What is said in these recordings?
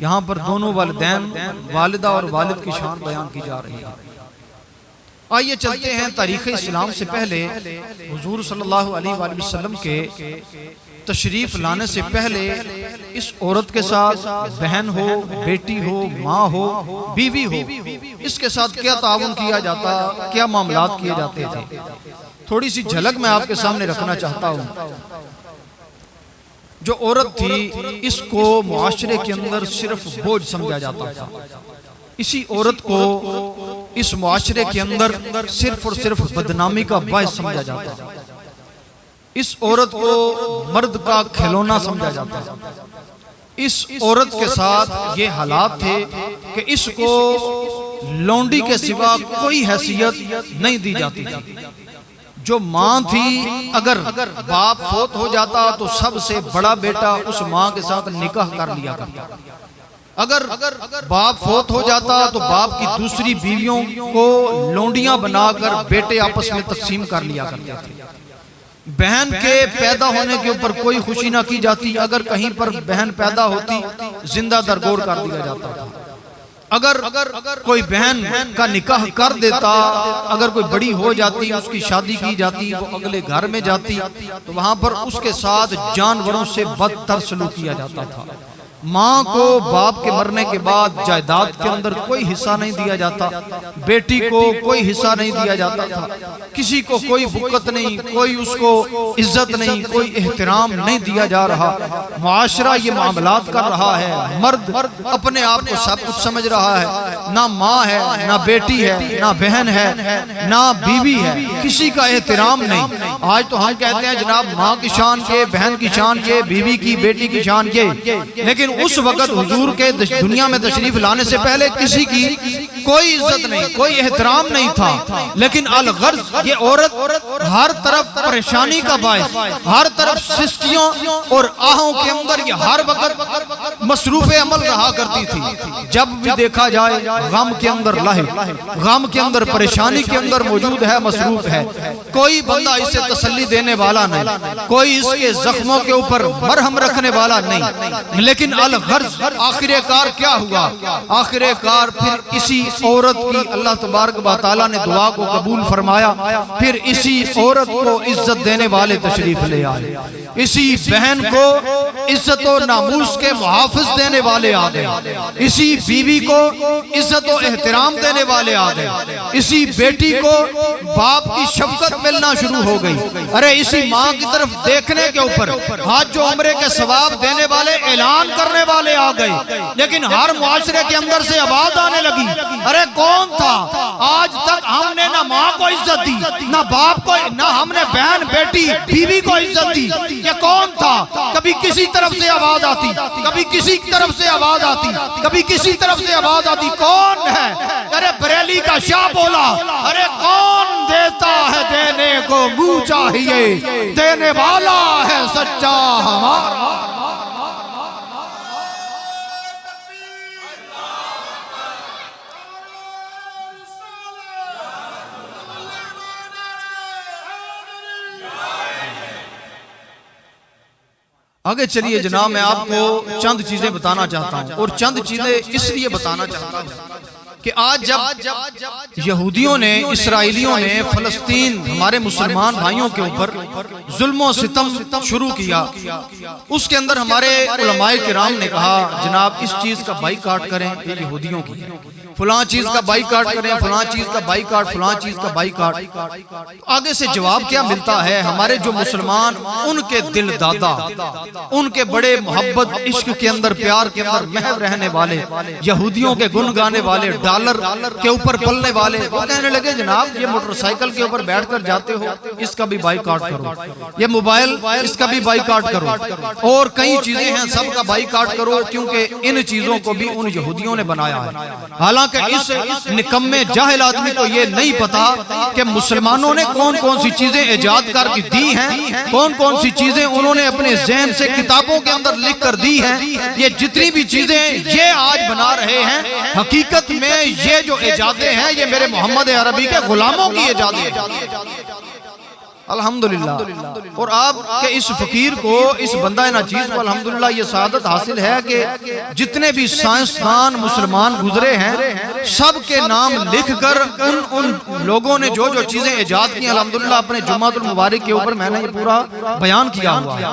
यहाँ पर दोनों वालिदैन, वालिदा और वालिद की शान बयान की जा रही है। आइए चलते हैं तारीख़ इस्लाम से पहले हुजूर सल्लल्लाहु अलैहि वसल्लम के तशरीफ लाने से पहले इस औरत के साथ बहन हो, बेटी हो, माँ हो, बीवी हो, इसके साथ क्या ताउन किया जाता, क्या मामलात किए जाते थे, थोड़ी सी झलक मैं आपके सामने रखना चाहता हूँ। जो औरत थी इसको मुआशरे के अंदर सिर्फ बोझ समझा जाता था। इसी औरत को इस मुआशरे के अंदर सिर्फ और सिर्फ बदनामी का बायस समझा जाता था। इस औरत को मर्द का खिलौना समझा जाता था। इस औरत के साथ ये हालात थे कि इसको लौंडी के सिवा कोई हैसियत नहीं दी जाती थी। जो माँ थी, अगर बाप फौत हो जाता तो सबसे बड़ा बेटा उस माँ के साथ निकाह कर लिया करता। अगर बाप फौत हो जाता तो बाप की दूसरी बीवियों को लौंडियां बनाकर बेटे आपस में तकसीम कर लिया करते थे। बहन के पैदा होने के ऊपर कोई खुशी ना की जाती। अगर कहीं पर बहन पैदा होती जिंदा दरगोर कर दिया जाता था। अगर कोई बहन का निकाह कर देता, अगर कोई बड़ी हो जाती, उसकी शादी की जाती, वो अगले घर में जाती तो वहां पर उसके साथ जानवरों से बदतर सलूक किया जाता था। माँ को बाप के मरने के बाद जायदाद के अंदर कोई हिस्सा नहीं दिया जाता, बेटी को कोई हिस्सा नहीं दिया जाता था, किसी को कोई बुकत नहीं, कोई उसको इज्जत नहीं, कोई एहतराम नहीं दिया जा रहा। मुआशरा ये मामलात कर रहा है। मर्द अपने आप को सब कुछ समझ रहा है। ना माँ है, ना बेटी है, ना बहन है, ना बीवी है, किसी का एहतराम नहीं। आज तो हम कहते हैं जनाब माँ की शान के, बहन की शान के, बीवी की, बेटी की शान के, लेकिन उस वक्त हुजूर के दुनिया में तशरीफ लाने से पहले किसी की कोई इज्जत नहीं, कोई एहतराम नहीं था। लेकिन अलगर्ज ये औरत हर तरफ परेशानी का बायस, हर तरफ सिस्कियों और आहों के अंदर ये हर वक्त मसरूफ अमल रहा करती थी। जब भी देखा जाए गम के अंदर लाहे, गम के अंदर, परेशानी के अंदर मौजूद है, मसरूफ है। कोई बंदा इसे तसल्ली देने वाला नहीं, कोई इसके जख्मों के ऊपर मरहम रखने वाला नहीं। लेकिन अलगर्ज आखिरकार क्या हुआ? आखिरकार फिर इसी औरत की अल्लाह तबारक व तआला ने दुआ को कबूल फरमाया। फिर इसी औरत को इज्जत देने वाले तशरीफ ले आए, इसी बहन को इज्जत और नामूस के मुहाफिज देने वाले आ गए, इसी बीवी को इज्जत और एहतराम देने वाले आ गए, इसी बेटी को बाप की शफकत मिलना शुरू हो गई। अरे इसी माँ की तरफ देखने के ऊपर हाथ जो उम्रे के सवाब देने वाले ऐलान करने वाले आ गए। लेकिन हर मुआशरे के अंदर से आवाज आने लगी, अरे कौन था आज तक हमने ना माँ को इज्जत दी, ना बाप को, ना हमने बहन, बेटी, बीवी को इज्जत दी। ये कौन था? कभी किसी तरफ से आवाज आती, कभी किसी तरफ से आवाज आती, कभी किसी तरफ से आवाज आती, कौन है? अरे बरेली का शाह बोला, अरे कौन देता है देने को मुँह चाहिए, देने वाला है सच्चा हमारा। आगे चलिए जनाब, मैं आपको चंद चीजें बताना चाहता हूँ और चंद चीजें इसलिए बताना चाहता हूँ कि आज जब यहूदियों ने, इसराइलियों ने फलस्तीन हमारे मुसलमान भाइयों के ऊपर जुल्म सितम शुरू किया, उसके अंदर हमारे उलमाए किराम ने कहा जनाब इस चीज का बाइकाट करें, ये यहूदियों की, फलां चीज का बाइकाट करें, फलां चीज का बाइकाट, फलां चीज का बाइकाट। आगे से जवाब क्या मिलता है? हमारे जो मुसलमान, उनके दिल दादा, उनके बड़े मोहब्बत इश्क के अंदर, प्यार के अंदर महव रहने वाले, यहूदियों के गुन गाने वाले, डॉलर के ऊपर पलने वाले, वो कहने लगे जनाब ये मोटरसाइकिल के ऊपर बैठकर जाते हो, इसका भी बाइकाट करो, ये मोबाइल, इसका भी बाइकाट करो, और कई चीजें हैं सबका बाइकाट करो, क्योंकि इन चीजों को भी उन यहूदियों ने बनाया है। हालांकि इस निकम्मे जाहिल आदमी को ये नहीं पता कि मुसलमानों ने कौन कौन सी चीजें इजाद करके दी हैं, कौन कौन सी चीजें उन्होंने अपने ज़हन से किताबों के अंदर लिख कर दी हैं। ये जितनी भी चीजें ये आज बना रहे हैं, हकीकत में ये जो इजादें हैं ये मेरे मोहम्मद अरबी के गुलामों की इजादें हैं। अल्हम्दुलिल्लाह। और आपके इस फकीर को, इस बंदा नाचीज को अल्हम्दुलिल्लाह ये सादत हासिल है कि जितने भी साइंसदान मुसलमान गुजरे हैं सबके नाम लिखकर उन लोगों ने जो जो चीजें इजाद की अल्हम्दुलिल्लाह अपने जुम्मातुल मुबारक के ऊपर मैंने ये पूरा बयान किया हुआ है।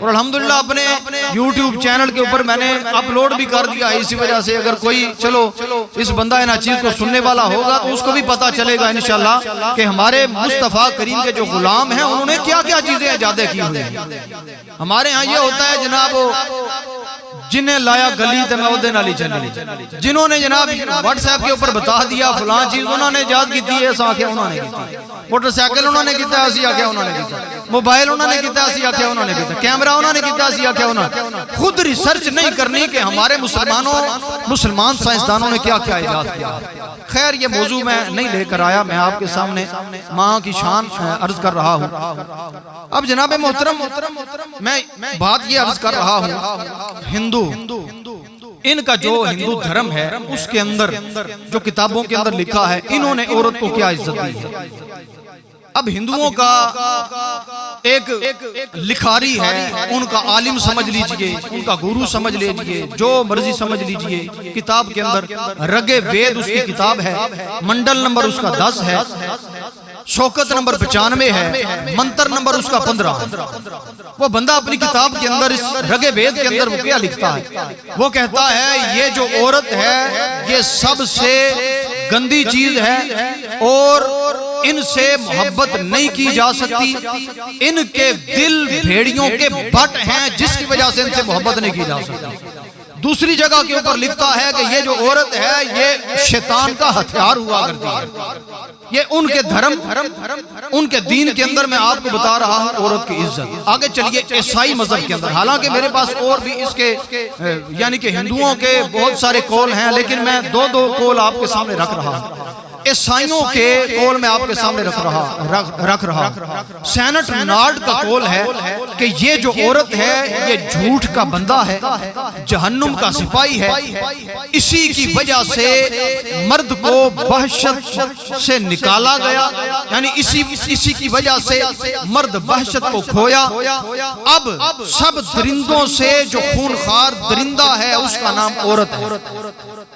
और अल्हम्दुलिल्लाह अपने YouTube चैनल के ऊपर मैंने अपलोड भी कर दिया। इसी वजह से अगर कोई चलो इस बंदा नाचीज को सुनने वाला होगा तो उसको भी पता चलेगा इंशाल्लाह कि हमारे मुस्तफा करीम के जो गुलाम हैं उन्होंने क्या क्या चीजें इजादे की हुई हैं। हमारे यहाँ ये होता है जनाब, जिन्हें लाया गली ते मैं ओदे नाल ही चली, जिन्होंने जनाब व्हाट्सएप के ऊपर बता दिया फलां चीज उन्होंने इजाद की है, आख्या उन्होंने की, मोटरसाइकिल उन्होंने किया, असी आख्या उन्होंने किया, मोबाइल उन्होंने किया, असी आख्या उन्होंने किया, कैमरा उन्होंने किया, असी आख्या उन्होंने। खुद रिसर्च नहीं करनी कि हमारे मुसलमान साइंसदानों ने क्या क्या इजाद किया। खैर ये मौजू मैं नहीं लेकर आया, मैं आपके सामने माँ की शान अर्ज कर रहा हूँ। अब जनाब मोहतरम मैं बात ये अर्ज कर रहा हूँ, हिंदू इनका जो हिंदू धर्म है उसके अंदर जो किताबों के अंदर लिखा है इन्होंने औरत को क्या इज्जत दी है। अब हिंदुओं का एक लिखारी है, उनका आलिम समझ लीजिए, उनका गुरु समझ लीजिए, जो मर्जी समझ लीजिए, किताब के अंदर रगे वेद उसकी किताब है, मंडल नंबर उसका 10 है, शौकत नंबर 95 है, मंत्र नंबर उसका 15। वो बंदा अपनी किताब के अंदर इस रगे वेद के अंदर वो क्या लिखता है, वो कहता है ये जो औरत है ये सबसे गंदी चीज है और इनसे मोहब्बत नहीं की जा सकती, इनके दिल भेड़ियों के बट हैं जिसकी वजह से इनसे मोहब्बत नहीं की जा सकती। दूसरी जगह के ऊपर लिखता है कि ये जो औरत है ये शैतान का हथियार हुआ करती है। ये उनके धर्म उनके दीन के अंदर मैं आपको बता रहा हूँ औरत की इज्जत। आगे चलिए ईसाई मजहब के अंदर, हालांकि मेरे पास और भी इसके यानी कि हिंदुओं के बहुत सारे कौल हैं, लेकिन मैं दो कौल आपके सामने रख रहा हूँ। ईसाइयों के कौल में आपके सामने रख रहा सेनेट नार्ड का कौल है कि ये जो औरत है ये झूठ का बंदा है, जहन्नुम का सिपाही है, इसी की वजह से मर्द को वहशत से निकाला गया, यानी इसी की वजह से मर्द वहशत को खोया। अब सब दरिंदों से जो खूनखार दरिंदा है उसका नाम औरत है,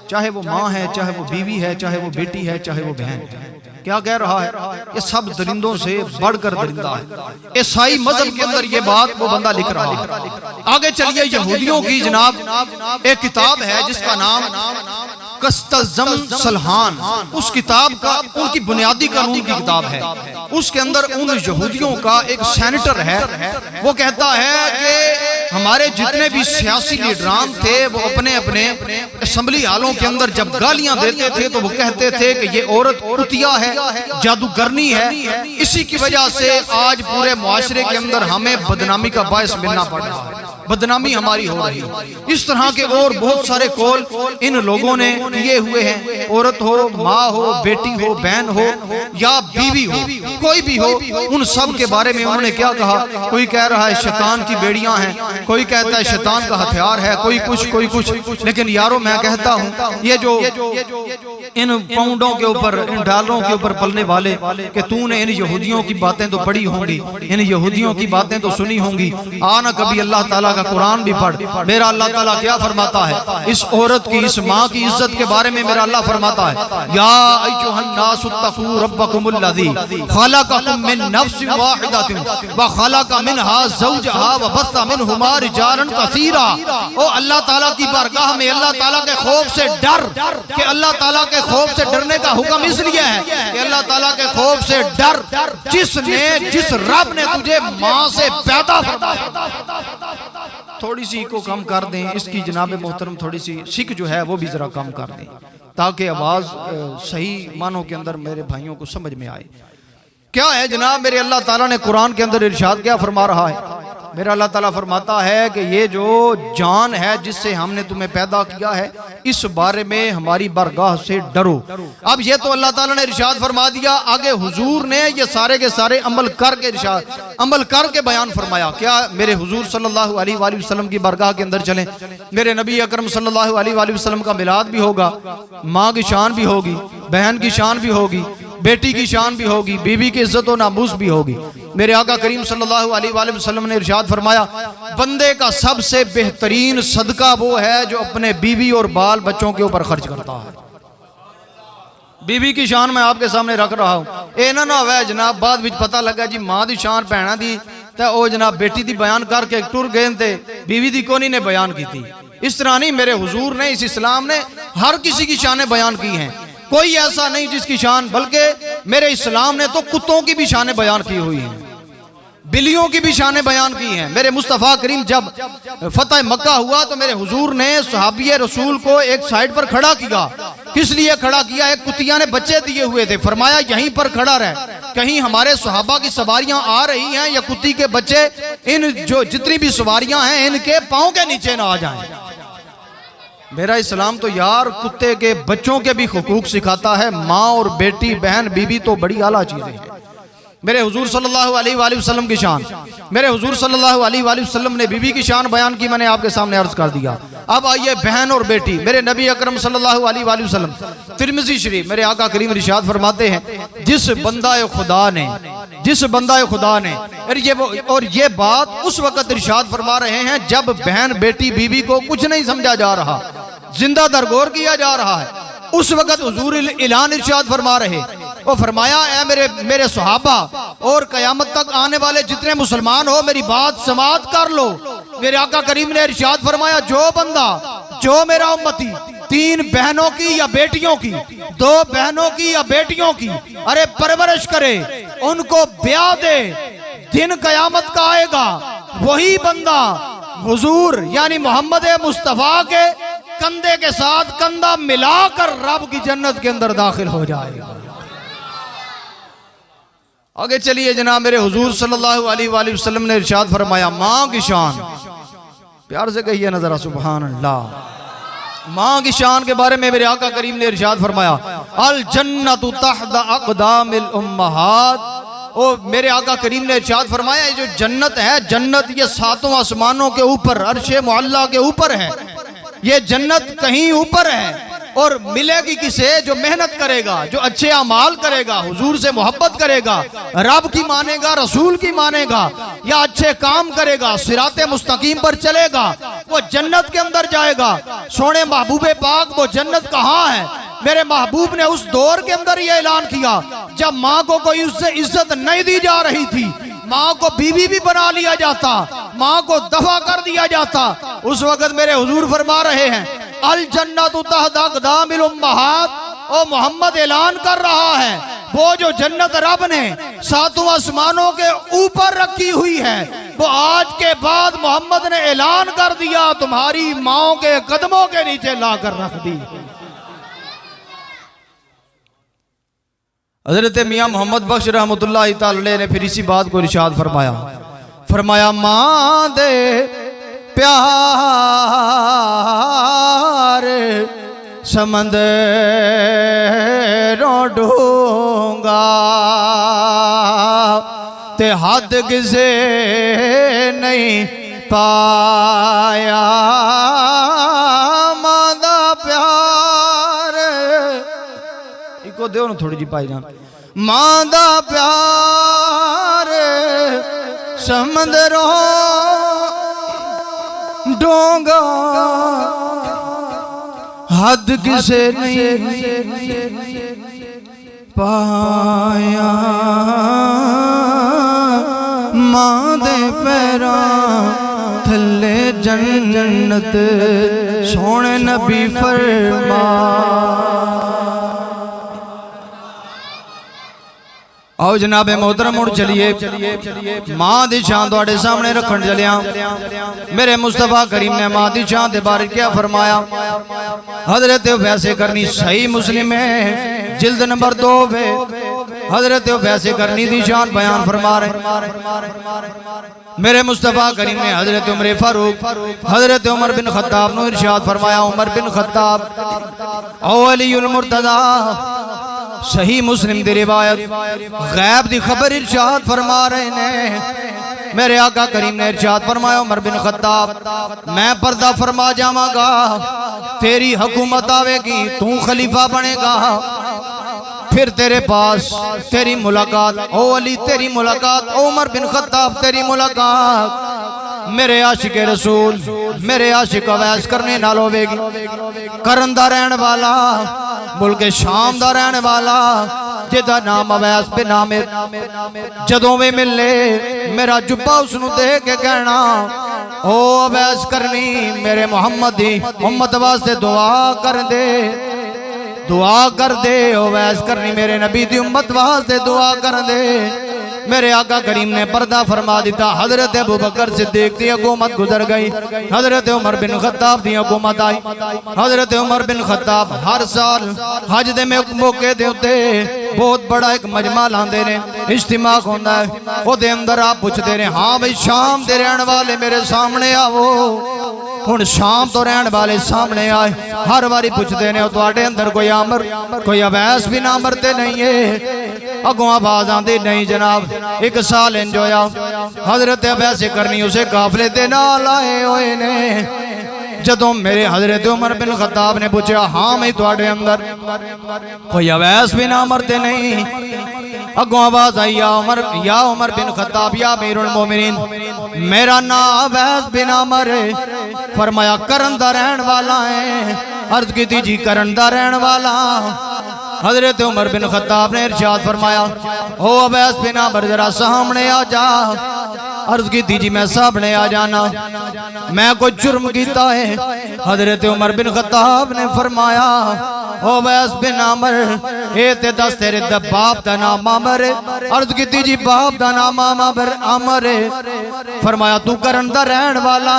चाहे वो माँ है, चाहे वो बीवी है, चाहे वो बेटी है, चाहे वो बहन है। क्या कह रहा है, ये सब दरिंदों से बढ़कर दरिंदा है। ईसाई मजहब के अंदर ये बात वो बंदा लिख रहा है। आगे चलिए यहूदियों की जनाब एक किताब है जिसका नाम कस्तज़म सलहान, उस किताब का उनकी बुनियादी कानून की किताब है। उसके अंदर उन यहूदियों का एक सेनेटर है, वो कहता है कि हमारे जितने भी सियासी लीडरान थे वो अपने अपने असेंबली हालों के अंदर जब गालियां देते थे तो वो कहते थे कि ये औरत कुतिया है, जादूगरनी है, इसी की वजह से आज पूरे मुआशरे के अंदर हमें बदनामी का बायस मिलना पड़ रहा है, बदनामी हमारी हो रही है। इस तरह के और बहुत सारे कौल इन लोगों ने किए हुए हैं। औरत हो, माँ हो, बेटी हो, बहन हो या बीवी हो, कोई भी हो, उन सब के बारे में उन्होंने क्या कहा। कोई कह रहा है शैतान की बेड़ियां हैं, कोई कहता है शैतान का हथियार है, कोई कुछ। लेकिन यारों मैं कहता हूँ ये जो इन पाउंडों के ऊपर, इन डॉलरों के ऊपर पलने वाले कि तूने इन यहूदियों की बातें तो पढ़ी होंगी, इन यहूदियों की बातें तो सुनी होंगी, आना कभी अल्लाह ताला का कुरान भी पढ़। मेरा अल्लाह ताला क्या फरमाता है इस औरत की, इस माँ की इज्जत के बारे में मेरा अल्लाह फरमाता है, या अय्युहन्नासुत्तकू रब्बकुमुल्लज़ी खलक़कुम मिन नफ्सिन वाहिदतिन व खलक़ मिनहा ज़ौजहा व बस्सा मिनहुमा रिजालन कसीरा। ओ अल्लाह ताला की बारगाह में अल्लाह ताला के खौफ से डर, कि अल्लाह ताला के खौफ से डरने का हुक्म इसलिए है कि अल्लाह ताला के खौफ से डर, जिस रब ने तुझे माँ से पैदा फरमाया। थोड़ी सी को कम कर दें इसकी जनाब मोहतरम, थोड़ी सी सिक जो है वो भी जरा कम कर दें ताकि आवाज सही मानों के अंदर मेरे भाइयों को समझ में आए। क्या है जनाब, मेरे अल्लाह ताला ने कुरान के अंदर इरशाद क्या फरमा रहा है। मेरा अल्लाह ताला फरमाता है कि ये जो जान है जिससे हमने तुम्हें पैदा किया है इस बारे में हमारी बारगाह से डरो। अब ये तो अल्लाह ताला ने इरशाद फरमा दिया, आगे हुजूर ने ये सारे के सारे अमल करके बयान फरमाया। क्या मेरे हुजूर सल्लल्लाहु अलैहि वसल्लम की बारगाह के अंदर चलें, मेरे नबी अकरम सल्लल्लाहु अलैहि वसल्लम का मिलाद भी होगा, माँ की शान भी होगी, बहन की शान भी होगी, बेटी की शान भी होगी, बीवी की इज्जत और नामूस भी होगी। मेरे आका करीम सल्लल्लाहु अलैहि वसल्लम ने इरशाद फरमाया, बंदे का सबसे बेहतरीन सदका वो है जो अपने बीवी और बाल बच्चों के ऊपर खर्च करता है। बीवी की शान मैं आपके सामने रख रहा हूँ, ये ना होवे जनाब बाद विच पता लगा जी मां की शान भैणा दी ते ओ जनाब बेटी दी बयान करके टुर गए ते बीवी दी कोनी ने बयान की थी। इस तरह नहीं, मेरे हुजूर ने, इस इस्लाम ने हर किसी की शानें बयान की हैं, कोई ऐसा नहीं जिसकी शान, बल्कि मेरे इस्लाम ने तो कुत्तों की भी शानें बयान की हुई हैं, बिल्लियों की भी शानें बयान की हैं। मेरे मुस्तफ़ा करीम जब फतह मक्का हुआ तो मेरे हुजूर ने सहाबी रसूल को एक साइड पर खड़ा किया। किस लिए खड़ा किया? एक कुतिया ने बच्चे दिए हुए थे, फरमाया यहीं पर खड़ा रह, कहीं हमारे सहाबा की सवारियां आ रही हैं या कुत्ती के बच्चे इन जो जितनी भी सवारियां हैं इनके पांव के नीचे ना आ जाएं। मेरा इस्लाम तो यार कुत्ते के बच्चों के भी हुकूक सिखाता है। माँ और बेटी, बहन, बीबी तो बड़ी आला चीजें हैं। मेरे हुजूर सल्लल्लाहु अलैहि वसल्लम की शान, मेरे हुजूर सल्लल्लाहु अलैहि वसल्लम ने बीवी की शान बयान की, मैंने आपके सामने अर्ज कर दिया। अब आइए बहन और बेटी। मेरे नबी अकरम सल्लल्लाहु अलैहि वसल्लम तिरमिज़ी शरीफ मेरे आका करीम इरशाद फरमाते हैं, जिस बंदा खुदा ने और ये बात उस वक्त इरशाद फरमा रहे हैं जब बहन बेटी बीवी को कुछ नहीं समझा जा रहा, जिंदा दरगोर किया जा रहा है, उस वक्त हुजूर ऐलान इरशाद फरमा रहे, वो फरमाया ऐ मेरे सहाबा और कयामत तक आने वाले जितने मुसलमान हो मेरी बात समाअत कर लो। मेरे आका करीम ने इरशाद फरमाया, जो बंदा, जो मेरा उम्मती 3 बहनों की या बेटियों की, 2 बहनों की या बेटियों की अरे परवरिश करे, उनको ब्याह दे, दिन कयामत का आएगा, वही बंदा हुजूर यानी मोहम्मद मुस्तफा के कंधे के साथ कंधा मिलाकर रब की जन्नत के अंदर दाखिल हो जाएगा। आगे चलिए जनाब, मेरे हुजूर सल्लल्लाहु अलैहि वसल्लम ने इरशाद फरमाया, माँ की शान, प्यार से कहिए ना जरा सुभान अल्लाह। माँ की शान के बारे में मेरे आका करीम ने इरशाद फरमाया, अल जन्नतु तहत अक़दामिल उम्महात। ओ मेरे आका करीम ने इरशाद फरमाया, ये जो जन्नत है, जन्नत ये 7 आसमानों के ऊपर अर्शे मुअल्ला के ऊपर है। ये जन्नत कहीं ऊपर है और मिलेगी किसे? जो मेहनत करेगा, जो अच्छे अमाल करेगा, हुजूर से मोहब्बत करेगा, रब की मानेगा, रसूल की मानेगा, या अच्छे काम करेगा, सिराते मुस्तकीम पर चलेगा, वो जन्नत के अंदर जाएगा। सोने महबूबे पाक वो जन्नत कहाँ है? मेरे महबूब ने उस दौर के अंदर ये ऐलान किया जब माँ को कोई उससे इज्जत नहीं दी जा रही थी, माँ को बीवी भी बना लिया जाता, माँ को दफा कर दिया जाता, उस वक्त मेरे हुजूर फरमा रहे हैं, अल जन्नतु तहत अक़दामिल उम्महात। ओ मोहम्मद ऐलान कर रहा है, वो जो जन्नत रब ने 7 आसमानों के ऊपर रखी हुई है, वो आज के बाद मोहम्मद ने ऐलान कर दिया तुम्हारी माओ के कदमों के नीचे लाकर रख दी। हजरत मियाँ मोहम्मद बख्श रहमतुल्लाह तआला अलैह ने फिर इसी बात को इरशाद फरमाया, माँ दे प्यार समंदरों डूंगा ते हद किसे नहीं पाया, माँ दा प्यार इको दो ना थोड़ी जी पाई जान, माँ दा प्यार समंदरों डोंगा हद किसे नहीं पाया, मां दे पैरा थले जन्नत सोने नबी फरमा। आओ जनाब मोहतरम उड़ चलिए मां दी शान तुहाडे सामने रखन चलिया। मेरे मुस्तफा करीम ने मां दी शान दे बारे क्या फरमाया? हजरत वैसे करनी सही मुस्लिम है जिल्द नंबर 2 पे हजरत वैसे करनी दी शान बयान फरमा रहे। मेरे मुस्तफा करीम ने हजरत उमर फारूक हजरत उमर बिन खत्ताब नु इरशाद फरमाया, उमर बिन खत्ताब ओ अलीउल मुर्तजा सही मुस्लिम दी रिवायत गैब दी खबर इरशाद फरमा रहे ने। मेरे आका करीम ने इरशाद फरमाया, उमर बिन खत्ताब मैं पर्दा फरमा जावांगा, तेरी हुकूमत आवेगी, तू खलीफा बनेगा, फिर तेरे पास तेरी मुलाकात, ओ अली तेरी मुलाकात, ओ उमर बिन खत्ताब तेरी मुलाकात मेरे आशिक रसूल मेरे आशिक अवैस करने नाल होवेगी। करन दा रहन वाला मुल्क शाम दा रहन वाला जिदा नाम अवैस बिन आमिर, जदों वे मिले मेरा जुब्बा उसनू दे के कहना ओ अवैस करनी मेरे मुहम्मद दी उम्मत वास्ते दुआ कर दे, दुआ कर दे। ओ अवैस करनी मेरे नबी दी उम्मत वास्ते दुआ कर दे। मेरे आका करीम ने पर्दा फरमा दिता। हजरत अबू बकर सिद्दीक की हुकूमत गुजर गई, हजरत उमर बिन खत्ताब की हुकूमत आई। हजरत उमर बिन खत्ताब हर साल हज दे मौके दे उत्ते बहुत बड़ा एक मजमा लांदे ने, इज्तिमा होंदा है। ओदे अंदर आप पुछदे ने हाँ भाई शाम दे रहने वाले मेरे सामने आवो। हुण शाम तो रहने वाले सामने आए, हर बारी पुछते ने तुहाडे अंदर कोई आमर कोई अवैस बिन आमर ते नहीं है। अगों आवाज आंदी नहीं जनाब। एक साल इंज होया हजरत अवैस करनी उसे काफले दे नाल आए होए ने। जदों मेरे हजरत उमर बिन खत्ताब ने पूछा हाँ मैं तुहाडे अंदर कोई अवैस बिन आमर ते नहीं, अगों आवाज आई या उमर बिन खत्ताब या अमीरुल मोमिनीन मेरा नाम अवैस बिन आमर है। फरमाया करन दा रहन वाला है। अर्ज की जी करन दा रहन वाला। हजरत उमर बिन खत्ताब ने इरशाद फरमाया ओ अवैस बिन आमर जरा सामने आ जा। अर्ज की जी मैं सामने आ जाना, मैं कोई जुर्म किया है। हजरत उमर बिन खत्ताब ने फरमाया ओ अवैस बिन आमर ए ते दस तेरे बाप दा नाम आमर है। अर्ज की जी बाप दा नाम आमर है। फरमाया तू करन दा रहन वाला,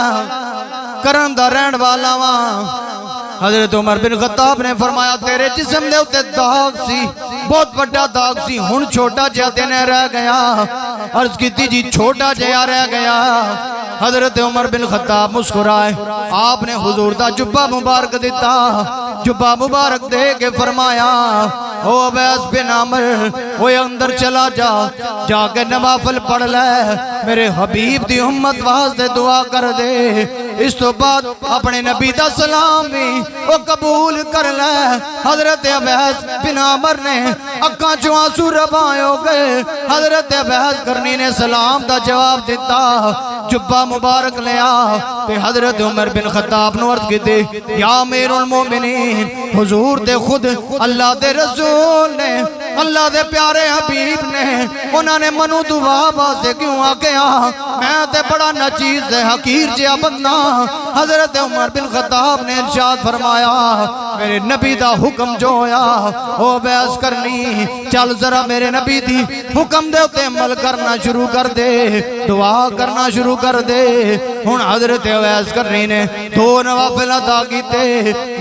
करन दा रहन वाला वा। हजरत उमर बिन खत्ताब ने फरमाया तेरे जिस्म दे उत्ते दाग सी, बहुत बड़ा दाग सी, हुण छोटा जिहा दिन रह गया। अर्ज की जी छोटा जिहा रह गया। हजरत उमर बिन खत्ताब मुस्कुराए, आपने हुजूर दा जुब्बा मुबारक दिता। जुब्बा मुबारक दे के फरमाया ओ अवैस बिन आमर वो अंदर चला जा, जाके नवाफिल पढ़ ले, मेरे हबीब दी उम्मत वास्ते दुआ कर दे। इस तो बाद अपने नबी दा सलाम भी वो कबूल कर ले। हजरत अवैस बिन आमर ने अक्खां चों आंसू रवाए हो गए। हजरत अवैस करनी ने सलाम दा जवाब दिता, जुब्बा मुबारक लिया ते हजरत उमर बिन खत्ताब नूं अर्ज कीती या अमीरुल मोमिनीन हुजूर दे खुद अल्लाह दे रसूल ने, अल्लाह दे प्यारे हबीब ने उन्होंने मनु दुआ वास्ते क्यों आख्या? मैं ते बड़ा नचीज हकीर जिहा बंदा। हजरत उमर बिन खत्ताब ने इरशाद फरमाया मेरे नबी दा हुक्म जो होया ओ बहस करनी, चल जरा मेरे नबी दी हुक्म दे उत्ते अमल करना शुरू कर दे, दुआ करना शुरू कर दे। हुण हजरत अवैस करनी ने दो नवाफिल अदा कीते,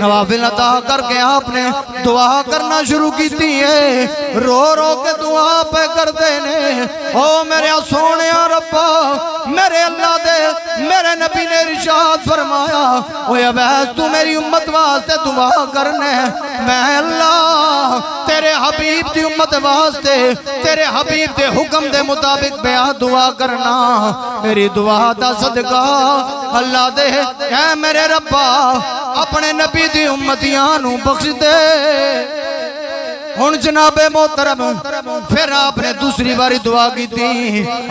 नवाफिल अदा करके आपने दुआ करना शुरू की है। रो रो के दुआ पे करते ने ओ मेरे सोने रब्बा मेरे अल्लाह दे मेरे नबी ने इरशाद फरमाया ओ अवैस तू मेरी उम्मत वास्ते दुआ करने, मैं अल्लाह तेरे हबीब दी उम्मत वास्ते तेरे हबीब दे हुक्म दे मुताबिक बया दुआ करना। मेरी दुआ दा सदका अल्लाह दे ऐ मेरे रब्बा अपने नबी दी उम्मतियां नू बख्श दे। हुण जनाबे मोहतरम फिर आपने दूसरी बारी दुआ की थी,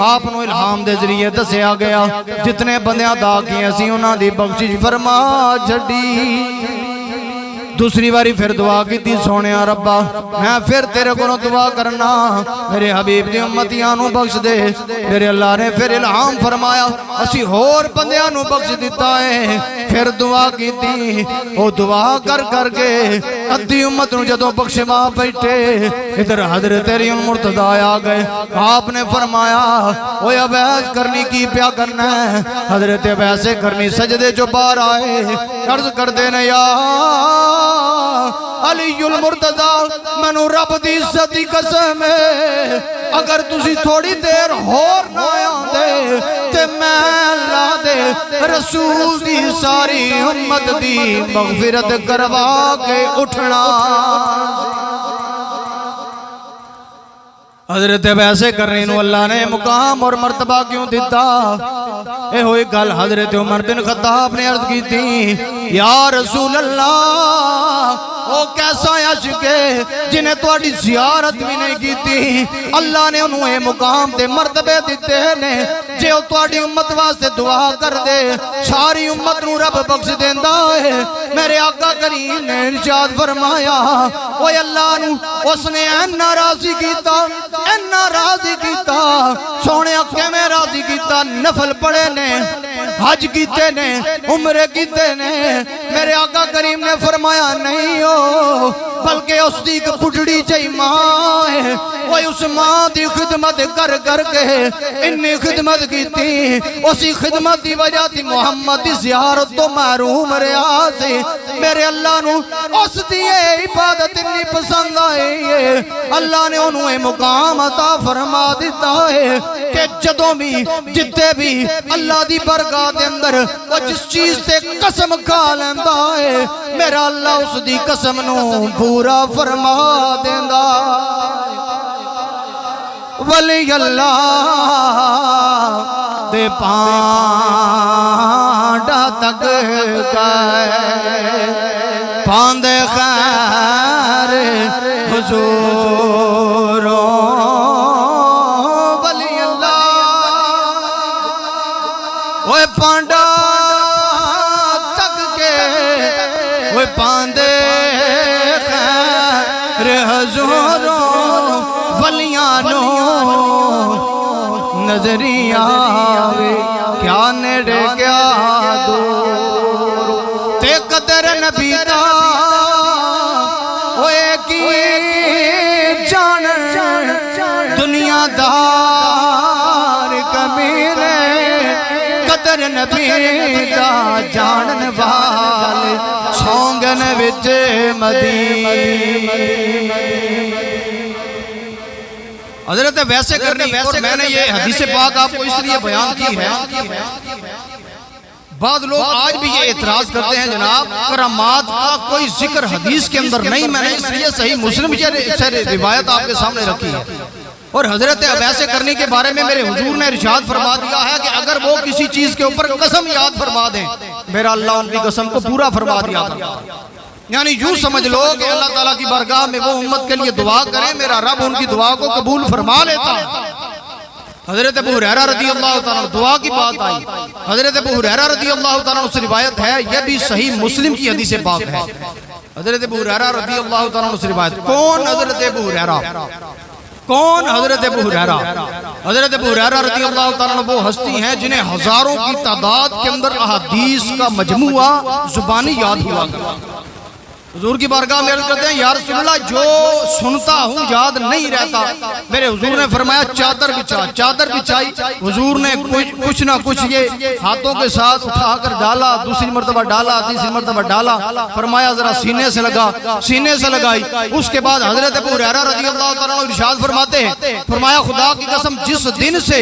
आपनों इल्हाम दे जरिए दसिया गया जितने बंदियां दा की असी उन्हां दी बख्शिश फरमा छड्डी। दूसरी बारी फिर दुआ की थी सोने रब्बा मैं फिर तेरे को दुआ करना, मेरे हबीब दी उम्मतियां नू बख्श दे। मेरे अल्लाह ने फिर इल्हाम फरमाया असी होर बंदियां नू बख्श दिता है। फिर दुआ की थी ओ दुआ कर करके अद्धी उम्मत नू जदों बख्शवा बैठे इधर हजरत मुर्तजा आ गए। आपने फरमाया ओए अवैस करनी की प्या करना है? हजरत अवैस करनी सजदे जो बाहर आए अर्ज करते ने या अलीयुल मुर्तजा मैनू रब दी इज्जत दी कसम है अगर तुसी थोड़ी देर होर ना आंदे ते मैं अल्लाह दे रसूल दी सारी उम्मत दी मगफिरत करवा के उठना। हजरत वैसे करने नू अल्लाह ने मुकाम और मर्तबा क्यों दिता? ए होई गल हजरत उमर बिन खत्ताब ने अर्ज की थी या रसूल अल्लाह वो कैसा अशक है जिन्हें तुहाडी ज़ियारत भी नहीं की थी। अल्लाह ने उन्होंने ये मुकाम ते मर्तबे दिते ने। जे वो तुहाडी उम्मत वास्ते दुआ कर दे सारी उम्मत नूं रब बख्श देंदा है। मेरे आका करीम ने इरशाद फरमाया ओ अल्लाह नूं उसने इन्ना राजी कीता, इन्ना राजी कीता, सोने किवें राजी कीता। नफल पढ़े ने, हज कीते ने, उम्रे कीते ने। मेरे आका करीम ने फरमाया नहीं हो बल्कि उसकी एक पुटड़ी चाहिए मां है। वो उस मां की खिदमत कर करके इन्नी खिदमत की थी। उसी खिदमत की वजह थी मुहम्मद की ज़ियारत तो महरूम रहा से। मेरे अल्लाह नू उसकी इबादत इन्नी पसंद आई है। अल्लाह ने उन्होंने मुकाम अता फरमा दिता है कि जदों भी जिते भी अल्लाह की बरगाह के अंदर वो जिस चीज से कसम खा लेंदा है मेरा अल्लाह उसकी कसम नू पूरा फरमा देंदा। वली अल्लाह दे पांडा तक गए पांदे खैर हुजूरों। वली अल्लाह ओए पांडा तक के ओए पांदे खैर हुजूरों। वलियां नो नजरिया आवे क्या नेड़े क्या दूर ते कदर नबी दा ओए की जान दुनियादार कमीने। कदर नबी दा जानन वाले सौंगन विच मदीने। हज़रत वैसे करनी और मैंने ये हदीस पाक आपको इसलिए बयान की है। बाद लोग आज भी ये एतराज करते हैं जनाब करामात का कोई जिक्र हदीस के अंदर नहीं। मैंने इसलिए सही मुस्लिम की रिवायत आपके सामने रखी है। और हजरत वैसे करने के बारे में मेरे हुजूर ने इरशाद फरमा दिया है कि अगर वो किसी चीज के ऊपर कसम याद फरमा दें मेरा अल्लाह उनकी कसम को पूरा फरमा दिया था। यानी यूं समझ लो कि अल्लाह ताला की बारगाह में वो उम्मत के लिए दुआ करें मेरा रब उनकी दुआ को कबूल फरमा लेता है। हजरत अबू हुरैरा रज़ी अल्लाह ताला दुआ की बात आई। हजरत अबू हुरैरा रज़ी अल्लाह ताला से रिवायत है, यह भी सही मुस्लिम की हदीस पाक है। हजरत अबू हुरैरा रज़ी अल्लाह ताला से रिवायत। कौन हजरत अबू हुरैरा? कौन हजरत अबू हुरैरा? हजरत अबू हुरैरा रज़ी अल्लाह ताला वो हस्ती हैं जिन्हें हजारों की तादाद के अंदर अहादीस का मजमुआ जुबानी याद हुआ। हुजूर की बारगाह में अर्ज़ करते हैं या रसूलल्लाह जो सुनता हूँ याद नहीं रहता। मेरे हुजूर ने फरमाया चादर बिछा। चादर बिछाई। हुजूर ने कुछ ना कुछ ये हाथों के साथ उठाकर डाला, दूसरी मर्तबा डाला, तीसरी मर्तबा डाला। फरमाया जरा सीने से लगा, सीने से लगाई। उसके बाद हजरत अबू हुरैरा रज़ी अल्लाह ताला इरशाद फरमाते हैं, फरमाया खुदा की कसम जिस दिन से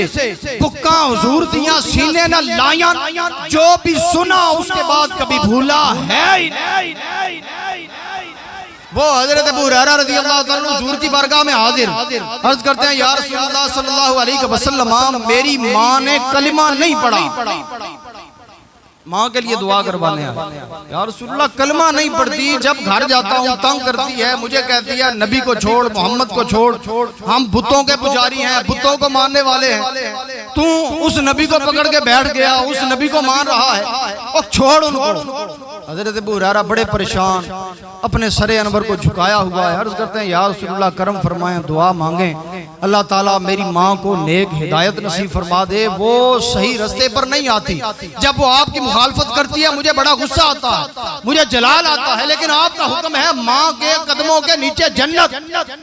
पुक्का हुजूर दियां सीने न लाया जो भी सुना उसके बाद कभी भूला है ही नहीं। वो हजरत अबू हुरैरा रज़ी अल्लाह ताला हुजूर की बारगाह में हाजिर अर्ज करते हैं या रसूलल्लाह सल्लल्लाहु अलैहि वसल्लम मेरी माँ ने कलिमा नहीं पढ़ा। माँ के लिए दुआ करवाने या रसूलल्लाह कलमा नहीं पढ़ती। जब घर जाता हूँ तंग करती है, मुझे कहती है नबी को छोड़, मोहम्मद को छोड़, हम बुतों के पुजारी हैं, बुतों को मानने वाले हैं। तू उस नबी को पकड़ के बैठ गया, उस नबी को मान रहा है और छोड़ उनको। हजरत अबू हुरैरा बड़े परेशान अपने सरे अनवर को झुकाया हुआ है। अर्ज करते हैं या रसूलल्लाह करम फरमाएं, दुआ मांगे अल्लाह ताला मेरी माँ को नेक हिदायत नसीब फरमा दे। वो सही रास्ते पर नहीं आती। जब वो आपकी मुखालफत करती है मुझे बड़ा गुस्सा आता है, मुझे जलाल आता है, लेकिन आपका हुक्म है माँ के कदमों के नीचे जन्नत,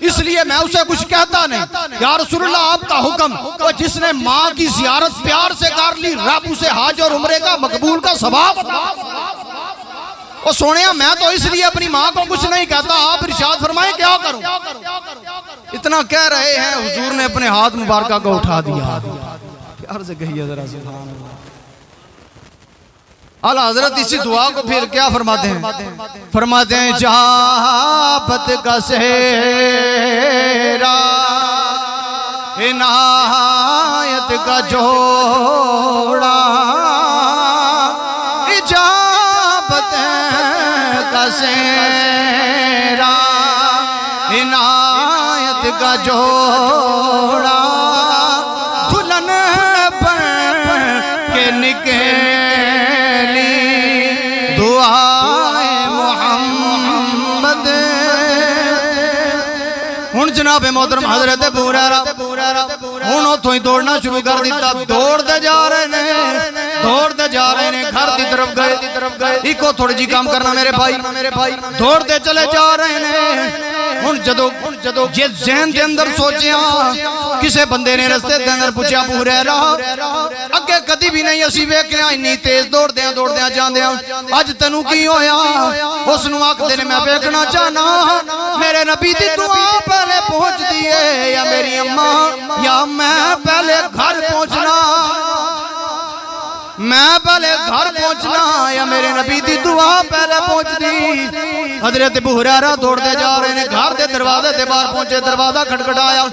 इसलिए मैं उसे कुछ कहता नहीं। या रसूलल्लाह आपका हुक्म, और जिसने माँ की ज़ियारत प्यार से कर ली रब उसे हज और उम्रे का मकबूल का सवाब। और सोने मैं तो इसलिए अपनी माँ को कुछ नहीं कहता। आप इरशाद फरमाएं क्या करूं? इतना कह रहे हैं हुजूर ने अपने हाथ मुबारक को उठा दिया। प्यार से कहिए जरा सुभान अल्लाह। आला हजरत इसी दुआ को फिर क्या फरमाते हैं? फरमाते हैं जहाबत का सेहरा इनायत का जोड़ा इजाबत का सेहरा इनायत का जोड़ा दुल्हन बन के निकली दुआए मोहम्मद। हुण जनाब मोहतरम हजरत अबू हुरैरा हुण उथों ही दौड़ना शुरू कर दिता। दौड़ते जा रहे ने, दौड़ते जा रहे ने, घर की तरफ गए। इको थोड़ी जी काम करना मेरे भाई, दौड़ते चले जा रहे ने। हुण जदों जे ज़हन दे अंदर सोचिया, किसे बंदे ने रस्ते दे अंदर पूछा अबू हुरैरा अगे कदी भी नहीं असीं वेखिया इन्नी तेज दौड़दियां जांदियां, अज तैनूं की होया? उसनूं आखदे ने मैं वेखना चाहना मेरे नबी दी दुआ पहले पहुंचदी है या मेरी अम्मा, या मैं पहले घर पहुंचना, मैं पहले घर पहुंचना या मेरे नबी दी दुआ पहले पहुंचदी। हजरत अबू हुरैरा दौड़ते जा रहे ने, घर के दरवाजे के बाहर पहुंचे, दरवाजा खटखटाया,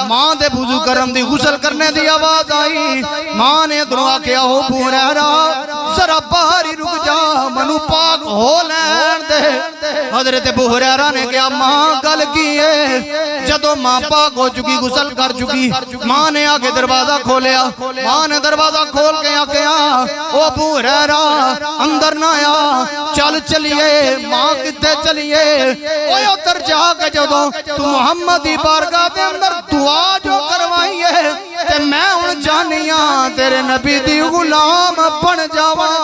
मां दे वुजू करम दी गुसल करने की आवाज आई। मां ने इधरों आख्या हो अबू हुरैरा जरा बाहर ही रुक जा, मनु पाक हो लैन दे। हजरत अबू हुरैरा ने कहा मां गल की है? जदों मां पाक हो चुकी, गुसल कर चुकी, मां ने आके दरवाजा खोलिया। मां ने दरवाजा खोल के आख्या ओ अबू हुरैरा अंदर ना आ, चल चलिए। मां किथे चलिए? ओए उधर जाके जदों तू मुहम्मद दी बारगाह दे अंदर दुआ जो करवाई है ते मैं हुण जानिया तेरे नबी दी गुलाम बन जावां।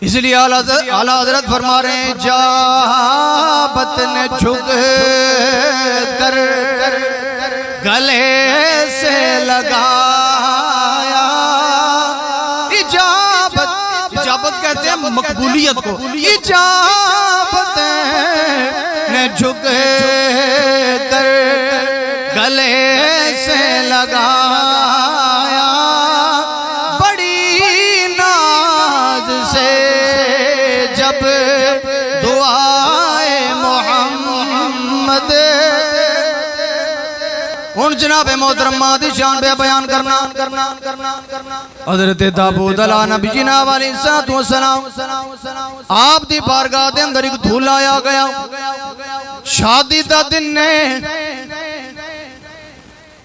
इसलिए आला हजरत फरमा रहे हैं जाबत ने झुक कर गले से लगाया। इजाबत कहते हैं मकबूलियत को। इजाबत ने झुक कर गले से लगाया, जब दुआए मोहम्मद। हुण जनाब मोहतरम मां दी शान पे बयान करना। हजरत दाऊद नबी जनाब अलैहिस्सलातु वस्सलाम आप दी बारगाह दे अंदर एक दूल्हा आया गया। शादी दा दिन ने,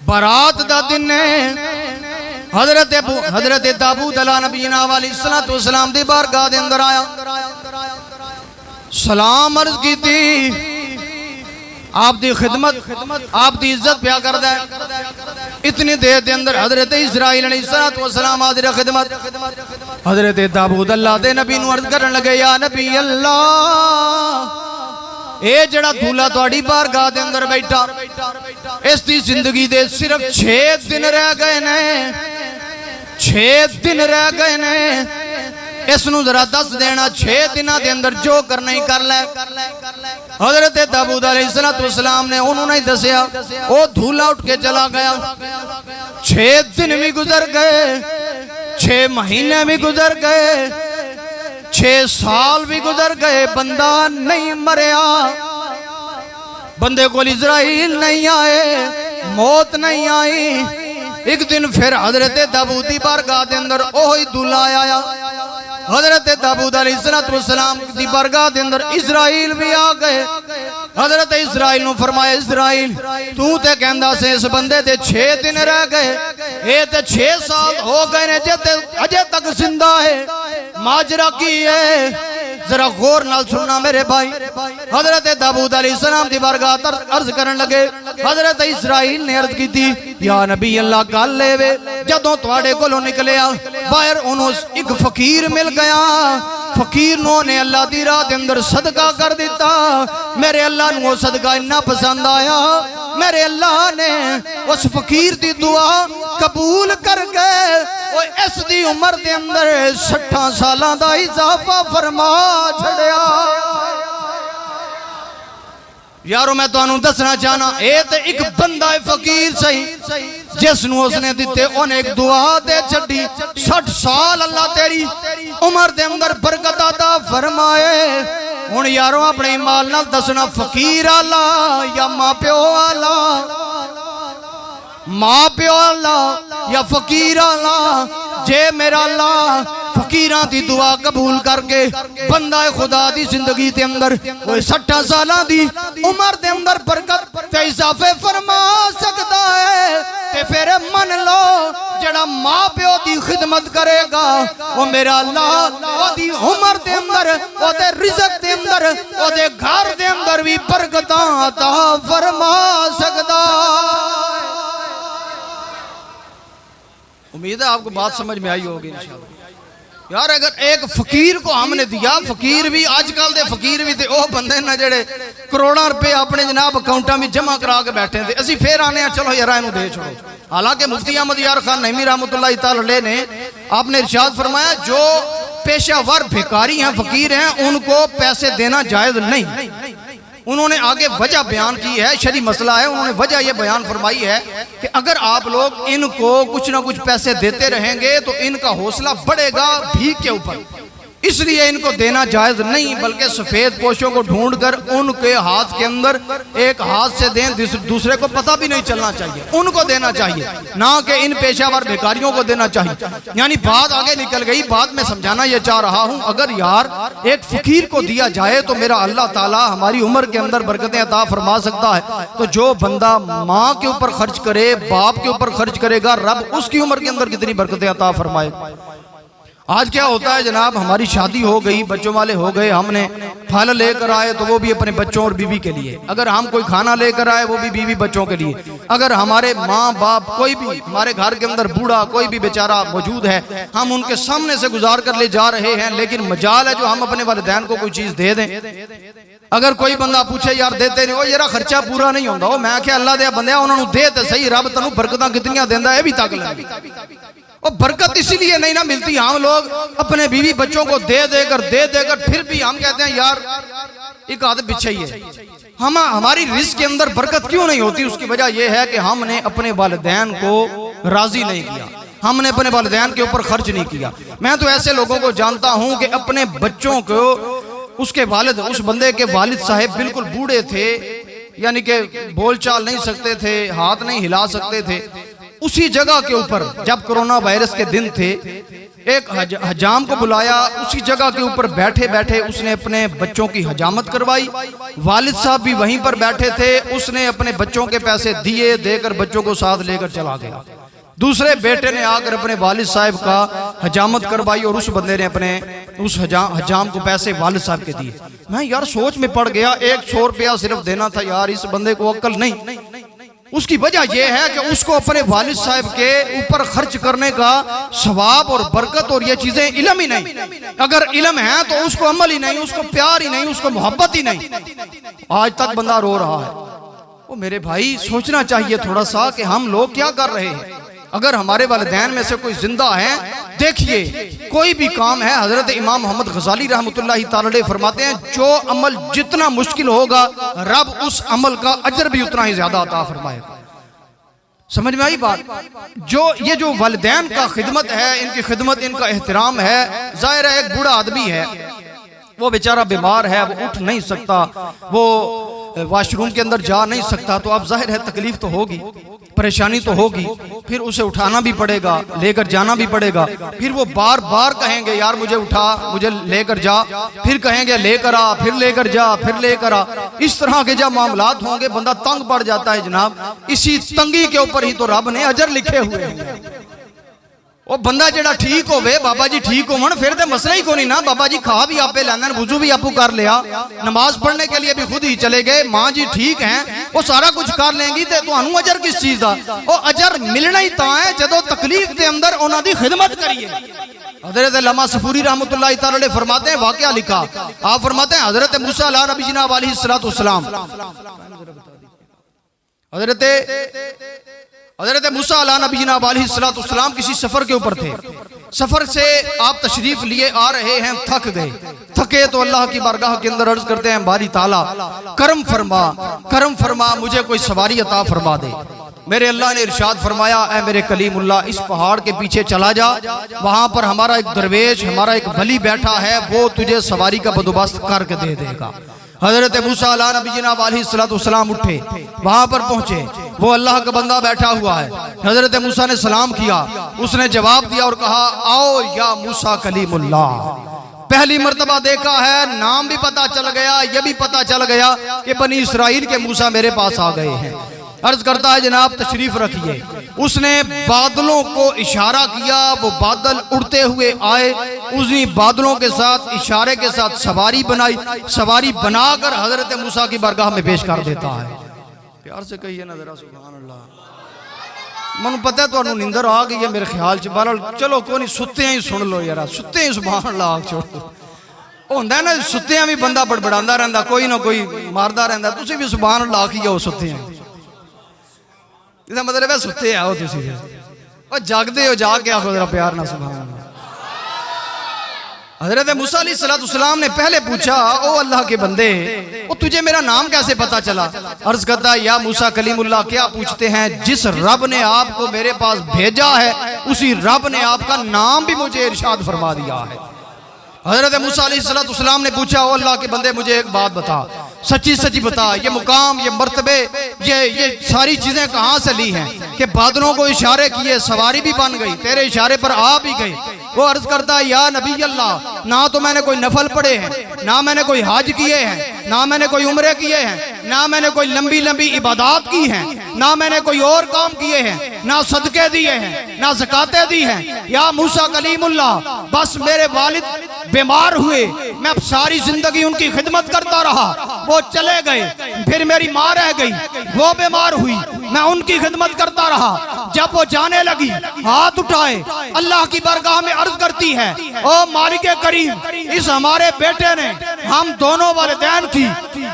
बारात दा दिन ने। हजरत दाऊद नबी जनाब अलैहिस्सलातु वस्सलाम दी बारगाह दे अंदर आया, सलाम अर्ज की थी, आप दी खिदमत, आप दी इज्जत प्या करदा है। इतनी देर दे अंदर हजरत इस्राइल अलैहिस्सलातु वस्सलाम हाजिर खिदमत। हजरत दाऊद अल्लाह दे नबी नूं अर्ज करन लगे या नबी अल्लाह ए जड़ा दूल्हा तुहाडी बारगाह दे अंदर बैठा, इसकी जिंदगी दे सिर्फ 6 दिन रह गए ने, 6 दिन रह गए ने। इसनूं जरा दस देना 6 दिनों के अंदर जो करना ही कर ले। हजरत दाऊद अलैहिस्सलातु वस्सलाम ने उन्होंने नहीं दसिया, वो दूल्हा उठ के चला गया। 6 दिन भी गुजर गए, 6 महीने भी गुजर गए, 6 साल भी गुजर गए, बंदा नहीं मरिया, बंदे को इज़राइल नहीं आए, मौत नहीं आई। एक दिन फिर हजरत दाऊद दी बारगाह दे अंदर ओही दूल्हा आया। हजरत दाऊद अलैहिस्सलातु वस्सलाम दी बारगाह दे अंदर इज़राइल भी आ गए। हजरत इज़राइल नूं फरमाया इज़राइल तू ते कहंदा से इस बंदे दे 6 दिन रह गए, ये ते 6 साल हो गए ने जे अजे तक जिंदा है, माजरा की है? जरा गौर नाल सुनना मेरे भाई। हजरत दाऊद अलैहिस्सलाम दी बारगाह तर अर्ज करन लगे। हजरत इस्राइल ने अर्ज की थी या नबी अल्लाह गल लेवे जदों तुहाडे कोलों निकलिया बाहर उन्हों एक फकीर मिल गया, फकीर ने अल्लाह दी राह दे अंदर सदका कर दिता। मेरे अल्लाह नूं वो सदका इन्ना पसंद आया, मेरे अल्लाह ने उस फकीर दी दुआ कबूल कर गए। इस दी उम्र दे अंदर 60 सालां दा इजाफा फरमा छड़िया। यारो मैं तुहानू दसना चाहना ये तो एक बंदा है फकीर सही जिसनू उसने दिते उन्हें एक दुआ दे छड़ी। 60 साल अल्लाह तेरी उम्र दे अंदर बरकत अता फरमाए। हुण यारों अपने माल नाल दसना फकीर आला या मां प्यो आला, मां प्यो आला या फकीर आला। जे मेरा अल्लाह फकीरां दी दुआ कबूल करके बंदा खुदा दी जिंदगी दे अंदर कोई 60 सालां दी उम्र दे अंदर बरकत ते इजाफे फरमा सकदा है, ते फिर मन लो जेड़ा मां प्यो दी खिदमत करेगा वो मेरा अल्लाह ओदी उम्र दे अंदर ओदे रिज़्क दे अंदर ओदे घर दे अंदर भी बरकतां अता फरमा सकदा। उम्मीद है आपको बात समझ में आई होगी इंशाअल्लाह। यार अगर एक फकीर को हमने दिया, फकीर भी आजकल दे फकीर भी थे वह बंदे ना जेड़े करोड़ों रुपए अपने जनाब अकाउंटा में जमा करा के बैठे थे, असी फिर आने चलो यार इन्हू दे छोड़ो। हालांकि मुफ्ती अहमद यार खान नईमी रहमतुल्लाह तआला ने आपने इरशाद फरमाया जो पेशावर भिखारी हैं फकीर हैं उनको पैसे देना जायज नहीं। उन्होंने आगे वजह बयान की है, शरी मसला है, उन्होंने वजह यह बयान फरमाई है कि अगर आप लोग इनको कुछ ना कुछ पैसे देते रहेंगे तो इनका हौसला बढ़ेगा भीख के ऊपर, इसलिए इनको देना जायज नहीं, बल्कि सफेद पोशों को ढूंढकर उनके हाथ के अंदर एक हाथ से दें, दूसरे को पता भी नहीं चलना चाहिए, उनको देना चाहिए, ना कि इन पेशावर भिखारियों को देना चाहिए। यानी बात आगे निकल गई। बात में समझाना यह चाह रहा हूं, अगर यार एक फकीर को दिया जाए तो मेरा अल्लाह ताला हमारी उम्र के अंदर बरकतें अता फरमा सकता है। तो जो बंदा माँ के ऊपर खर्च करे, बाप के ऊपर खर्च करेगा, रब उसकी उम्र के अंदर कितनी बरकतें अता फरमाएगा। आज क्या होता है जनाब, हमारी शादी हो गई, बच्चों वाले हो गए, हमने फल लेकर आए तो वो भी अपने बच्चों और बीवी के लिए, अगर हम कोई खाना लेकर आए वो भी बीवी बच्चों के लिए, अगर हमारे माँ बाप कोई भी हमारे घर के अंदर बूढ़ा कोई भी बेचारा मौजूद है, हम उनके सामने से गुजार कर ले जा रहे हैं, लेकिन मजाल है जो हम अपने वालिदैन को कोई चीज दे दें। अगर कोई बंदा पूछे यार देते नहीं, वो यार खर्चा पूरा नहीं होता, वो मैं क्या अल्लाह दे बंदे उन्होंने दे तो सही, रब तेनू बरकतां कितनियां देंदा है भी तक ले। और बरकत इसीलिए नहीं ना मिलती, हम लोग अपने बीवी बच्चों को दे देकर फिर भी हम कहते हैं यार एक आदत पीछे ही है, हमारी रिस्क के अंदर बरकत क्यों नहीं होती? उसकी वजह यह है कि हमने अपने वालिदैन को राजी नहीं किया, हमने अपने वालिदैन के ऊपर खर्च नहीं किया। मैं तो ऐसे लोगों को जानता हूं कि अपने बच्चों को उसके वालिद, उस बंदे के वालिद साहब बिल्कुल बूढ़े थे, यानी कि बोल चाल नहीं सकते थे, हाथ नहीं हिला सकते थे, उसी जगह के ऊपर जब कोरोना वायरस के दिन थे एक हजाम को बुलाया, उसी जगह के ऊपर बैठे बैठे उसने अपने बच्चों की हजामत करवाई, वालिद साहब भी वहीं पर बैठे थे, उसने अपने बच्चों के पैसे दिए, देकर बच्चों को साथ लेकर चला गया। दूसरे बेटे ने आकर अपने वालिद साहब का हजामत करवाई और उस बंदे ने अपने उस हजाम को पैसे वालिद साहब के दिए। मैं यार सोच में पड़ गया, 100 रुपया सिर्फ देना था यार, इस बंदे को अक्ल नहीं। उसकी वजह यह है कि उसको अपने वालिद साहब के ऊपर खर्च करने का सवाब और बरकत और ये चीजें इल्म ही नहीं। अगर इल्म है तो उसको अमल ही नहीं, उसको प्यार ही नहीं, उसको मोहब्बत ही नहीं। आज तक बंदा रो रहा है। वो मेरे भाई सोचना चाहिए थोड़ा सा कि हम लोग क्या कर रहे हैं। अगर हमारे वालिदैन में से कोई जिंदा है, देखिए कोई भी काम है, हजरत इमाम मोहम्मद गजाली रहमतुल्लाह तआला फरमाते हैं जो अमल जितना मुश्किल होगा रब उस अमल का अजर भी उतना ही ज्यादा अता फरमाएगा। समझ में आई बात? ये जो वालिदैन का खिदमत है, इनकी खिदमत, इनका एहतराम है। जाहिर है एक बूढ़ा आदमी है, वो बेचारा बीमार है, वो उठ नहीं सकता, वो वॉशरूम के अंदर जा नहीं सकता, तो अब जाहिर है तकलीफ तो होगी, परेशानी तो होगी, फिर उसे उठाना भी पड़ेगा, लेकर जाना भी पड़ेगा, फिर वो बार बार कहेंगे यार मुझे उठा, मुझे लेकर जा, फिर कहेंगे लेकर आ, फिर लेकर जा, फिर लेकर आ। इस तरह के जब मामलात होंगे बंदा तंग पड़ जाता है जनाब। इसी तंगी के ऊपर ही तो रब ने अजर लिखे हुए हैं। वो बंदा जेड़ा ठीक होवे, बाबा जी ठीक होवन, फिर तो मसला ही को नहीं ना। बाबा जी खा भी आपे लेना, वुजू भी आपू कर लिया, नमाज पढ़ने के लिए भी खुद ही चले गए, माँ जी ठीक हैं, वो सारा कुछ कर लेंगी, तो तुहानू अजर किस चीज का? वो अजर मिलना ही तां है जदों तकलीफ के अंदर उन्हां दी खिदमत करिए। हजरत अल्लामा सफूरी रहमतुल्लाह तआला फरमाते हैं, वाकया लिखा, आप फरमाते हैं हजरत मूसा अला नबी जनाब अलैहिस्सलातु वस्सलाम, हजरत मूसा अला नबी जनाब अलैहिस्सलातु वस्सलाम किसी सफर के ऊपर थे। सफर से आप तशरीफ लिए आ रहे हैं, थक गए, थके तो अल्लाह की बारगाह के अंदर अर्ज करते हैं बारी ताला करम फरमा, मुझे कोई सवारी अता फरमा दे। मेरे अल्लाह ने इरशाद फरमाया, ऐ मेरे कलीमुल्लाह इस पहाड़ के पीछे चला जा, वहां पर हमारा एक दरवेश, हमारा एक वली बैठा है, वो तुझे सवारी का बंदोबस्त करके दे देगा। हजरत मूसा अलैहिस्सलाम उठे, वहां पर पहुंचे, वो अल्लाह का बंदा बैठा हुआ है। हजरत मूसा ने सलाम किया, उसने जवाब दिया और कहा, आओ या मूसा कलीमुल्लाह। पहली मर्तबा देखा है, नाम भी पता चल गया, यह भी पता चल गया कि बनी इसराइल के मूसा मेरे पास आ गए हैं। अर्ज करता है, जनाब तशरीफ रखिए। उसने बादलों को इशारा किया, वो बादल उड़ते हुए आए, उसी बादलों के साथ इशारे के साथ सवारी बनाई, सवारी बनाकर हजरत मूसा की बारगाह में पेश कर देता है। प्यार से कहिए ना जरा सुभान अल्लाह। मन पता है तो निंदर आ गई है मेरे ख्याल च, बहरहाल चलो कोई नहीं, सुत्ते ही सुन लो यार, सुत्ते ही सुभान अल्लाह छोड़ो। होंदा ना सुत्ते भी बंदा बड़बड़ांदा रहंदा, कोई ना कोई मारदा रहंदा, तुसी भी सुभान अल्लाह की जाओ सुत्ते। इसका मतलब है सुते आओ तुसी, और जागते हो जाग के आखो जरा प्यार ना सुभान अल्लाह। हजरत मूसा अलैहिस्सलाम ने पहले पूछा, ओ अल्लाह के बंदे, ओ तुझे मेरा नाम कैसे पता चला? अर्ज करता, या मूसा कलीमुल्लाह क्या पूछते हैं, जिस रब ने आपको मेरे पास भेजा है उसी रब ने आपका नाम भी मुझे इरशाद फरमा दिया है। हजरत मूसा अलैहिस्सलाम ने पूछा, ओ अल्लाह के बंदे मुझे एक बात बता, सच्ची सच्ची बता, ये मुकाम, ये मर्तबे, ये सारी चीजें कहाँ से ली हैं कि बादलों को इशारे किए, सवारी भी बन गई, तेरे इशारे पर आ भी गई। वो अर्ज करता है, या नबी अल्लाह, ना तो मैंने कोई नफल पढ़े हैं, ना मैंने कोई हज किए हैं, ना मैंने कोई उम्रे किए हैं, ना मैंने कोई लंबी लंबी इबादत की हैं, ना मैंने कोई और काम किए हैं, ना सदके दिए हैं, ना ज़कातें दी हैं। या मूसा कलीमुल्लाह, बस मेरे वालिद बीमार हुए, मैं सारी जिंदगी उनकी खिदमत करता रहा, वो चले गए, फिर मेरी माँ रह गई, वो बीमार हुई, मैं उनकी खिदमत करता रहा। जब वो जाने लगी, हाथ उठाए, अल्लाह की बारगाह में अर्ज करती है, ओ मालिक करीम, इस हमारे बेटे ने हम दोनों वालिदैन की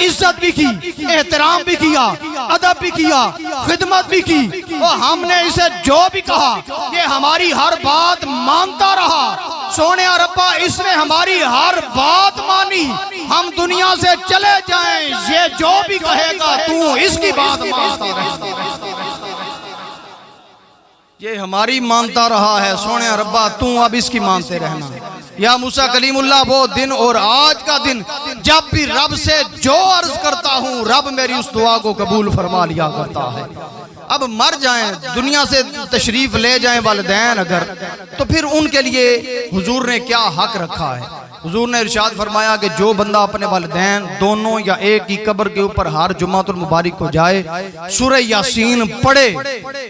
इज्जत भी की, एहतराम भी किया, अदब भी किया, खिदमत भी की, और हमने इसे जो भी कहा ये हमारी हर बात मानता रहा। सोने रब्बा, इसने हमारी हर बात मानी, हम दुनिया से चले जाएं, ये जो भी कहेगा तू इसकी बात मानता रहे, ये हमारी मानता रहा है। सोने रब्बा, तू अब इसकी मानते रहना। या मूसा कलीमुल्लाह, वो दिन और आज का दिन जब भी रब से जो अर्ज करता हूँ, रब मेरी उस दुआ को कबूल फरमा लिया करता है। अब मर जाएं, दुनिया से तशरीफ ले जाएं वालिदैन अगर, तो फिर उनके लिए हुजूर ने क्या हक रखा है? हुजूर ने इरशाद फरमाया कि जो बंदा अपने वालिदैन दोनों या एक की कब्र के ऊपर हर जुम्मातुल मुबारक को जाए, सूरह यासीन पढ़े,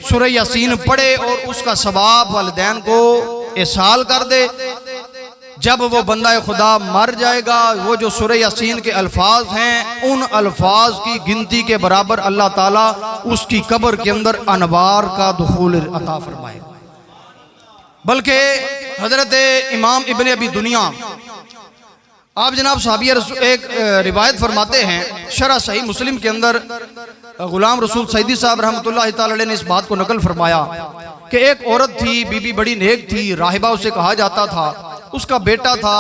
सूरह यासीन पढ़े और उसका सवाब वालिदैन को इसाल कर दे, जब वो बंदा खुदा मर जाएगा, वो जो सूरह यासीन के अल्फाज हैं, उन अल्फाज की गिनती के बराबर अल्लाह ताला उसकी कब्र के अंदर अनवार का दुखूल अता फरमाएगा। बल्कि हजरत इमाम इब्ने अबी दुनिया, आप जनाब साहबी एक रिवायत फरमाते हैं, शरह सही मुस्लिम के अंदर गुलाम रसूल सईदी साहब रहमतुल्लाह तआला अलैह ने इस बात को नकल फरमाया कि एक औरत थी, बीबी बड़ी नेक थी, राहिबा उसे कहा जाता था, उसका बेटा था,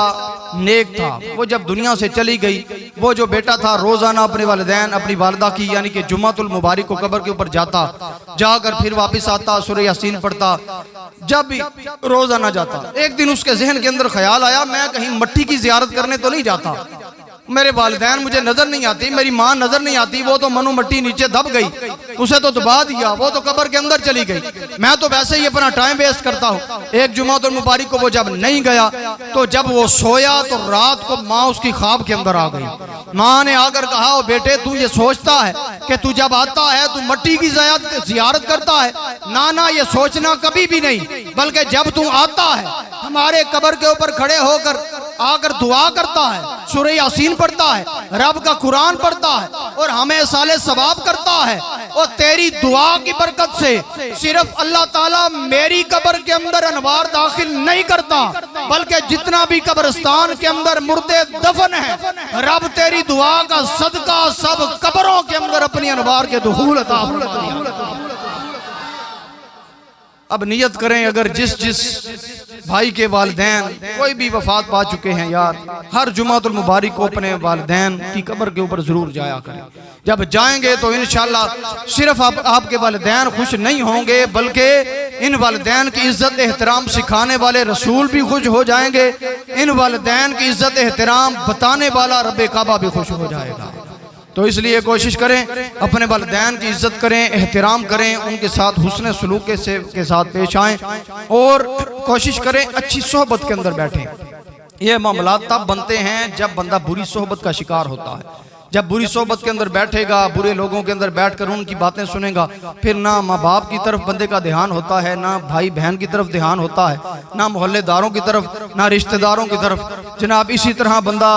नेक था। वो जब दुनिया से चली गई, वो जो बेटा था रोजाना अपने वालिदैन, अपनी वालिदा की यानी कि जुम्मातुल मुबारक को कब्र के ऊपर जाता, जाकर फिर वापस आता, सूरह यासीन पढ़ता, जब भी रोजाना जाता। एक दिन उसके जहन के अंदर ख्याल आया, मैं कहीं मट्टी की जियारत करने तो नहीं जाता, मेरे वालिदैन मुझे नजर नहीं आती, मेरी माँ नजर नहीं आती, वो तो मनु मट्टी नीचे दब गई, उसे तो दबा दिया, वो तो कब्र के अंदर चली गई, मैं तो वैसे ही अपना टाइम वेस्ट करता हूँ। एक जुमातुल मुबारक को वो जब नहीं गया, तो जब वो सोया तो रात को माँ उसकी ख्वाब के अंदर आ गई। माँ ने आकर कहा, ओ बेटे, तू ये सोचता है कि तू जब आता है तू मट्टी की जियारत करता है? ना ना, ये सोचना कभी भी नहीं, बल्कि जब तू आता है हमारे कब्र के ऊपर खड़े होकर आकर दुआ करता है, सूरह यासीन पढ़ता है, रब का कुरान पढ़ता है और हमें साले सवाब करता है, और तेरी दुआ की बरकत से सिर्फ अल्लाह ताला मेरी कब्र के अंदर अनवार दाखिल नहीं करता, बल्कि जितना भी कब्रिस्तान के अंदर मुर्दे दफन है, रब तेरी दुआ का सदका सब कब्रों के अंदर अपनी अनवार के दुखूल अता फरमा दिया। अब नियत करें, अगर जिस जिस भाई के वालिदैन कोई भी वफात पा चुके हैं यार, हर जुमातुल मुबारक को अपने वालिदैन की कब्र के ऊपर जरूर जाया करें। जब जाएंगे तो इंशाल्लाह सिर्फ आपके वालिदैन खुश नहीं होंगे, बल्कि इन वालिदैन की इज्जत एहतराम सिखाने वाले रसूल भी खुश हो जाएंगे। इन वालिदैन की इज्जत एहतराम बताने वाला रब्बे काबा भी खुश हो जाएगा। तो इसलिए कोशिश करें अपने वालिदैन की इज्जत करें, एहतराम करें, उनके साथ हुस्न सलूक के साथ पेश आएं और कोशिश करें अच्छी सोहबत के अंदर बैठें। ये मामलात तब बनते हैं जब बंदा बुरी सोहबत का शिकार होता है। जब बुरी सोहबत के अंदर बैठेगा, बुरे लोगों के अंदर बैठकर उनकी बातें सुनेगा, फिर ना माँ बाप की तरफ बंदे का ध्यान होता है, ना भाई बहन की तरफ ध्यान होता है, ना मोहल्लेदारों की तरफ, ना रिश्तेदारों की तरफ। जनाब इसी तरह बंदा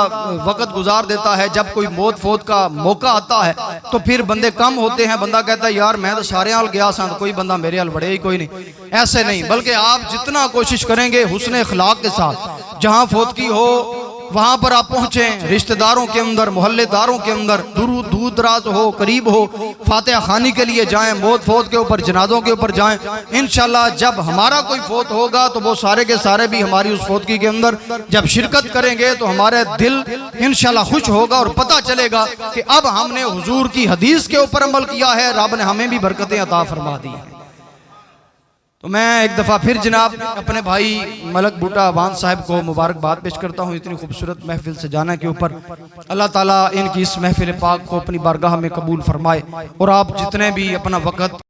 वक्त गुजार देता है। जब कोई मौत फोत का मौका आता है तो फिर बंदे कम होते हैं। बंदा कहता है यार मैं तो सारे हाल गया सा, कोई बंदा मेरे हाल बढ़े ही कोई नहीं। ऐसे नहीं, बल्कि आप जितना कोशिश करेंगे हुस्न अखलाक के साथ, जहाँ फोतकी हो वहां पर आप पहुंचे, रिश्तेदारों के अंदर, मोहल्लेदारों के अंदर, दूर दराज हो करीब हो, फातिहा खानी के लिए जाएं, मौत फोत के ऊपर, जनाजों के ऊपर जाएं। इंशाल्लाह जब हमारा कोई फोत होगा तो वो सारे के सारे भी हमारी उस फोतगी के अंदर जब शिरकत करेंगे तो हमारे दिल इंशाल्लाह खुश होगा और पता चलेगा कि अब हमने हुजूर की हदीस के ऊपर अमल किया है, रब ने हमें भी बरकतें अता फरमा दी है। तो मैं एक दफ़ा फिर जनाब अपने भाई मलक बूटा वान साहब को मुबारकबाद पेश करता हूँ इतनी खूबसूरत महफिल सजाने के ऊपर। अल्लाह ताला इनकी इस महफिल पाक को अपनी बारगाह में कबूल फरमाए और आप जितने भी अपना वक़्त